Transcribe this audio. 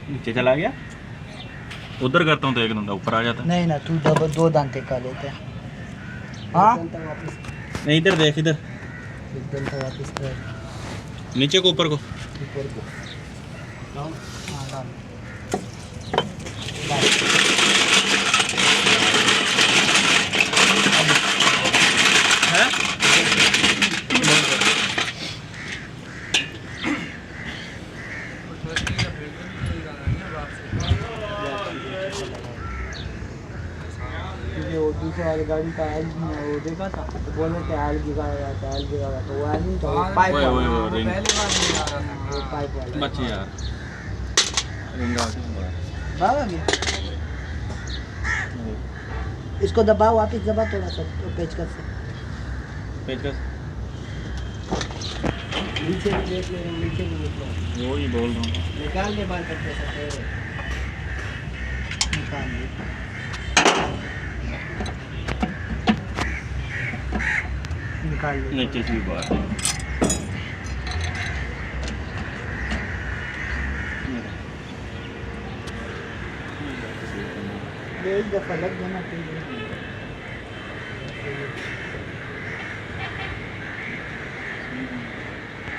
नीचे चला गया। उधर करता हूँ तो एक डंडा ऊपर आ जाता। नहीं ना, तू दो दो दांते का लेते हैं। हाँ नहीं इधर देख, इधर एकदम तो वापस कर नीचे को ऊपर को। ऊपर को। हाँ डाल। है क्योंकि वो दूसरे वाली गाड़ी का आयल वो देखा था तो बोले थे आयल बिगाड़ा जाता है, आयल बिगाड़ा, तो वो आयल नहीं था, वो पाइप ओए, ओए, वाला, ओए, रिंग। वो पाइप वाला बच्चे यार रिंग आ गया। भागा गया। इसको दबाओ, वापस दबा थोड़ा सा तो पेचकस से पेचकस नीचे भी देख ले, नीचे भी देख लो, वो ही बोल रहा हूँ। निकाल ले बाल कटने से, निकाल ले। निकाल ले नीचे से भी बात है। एक दफा लग जाना चाहिए।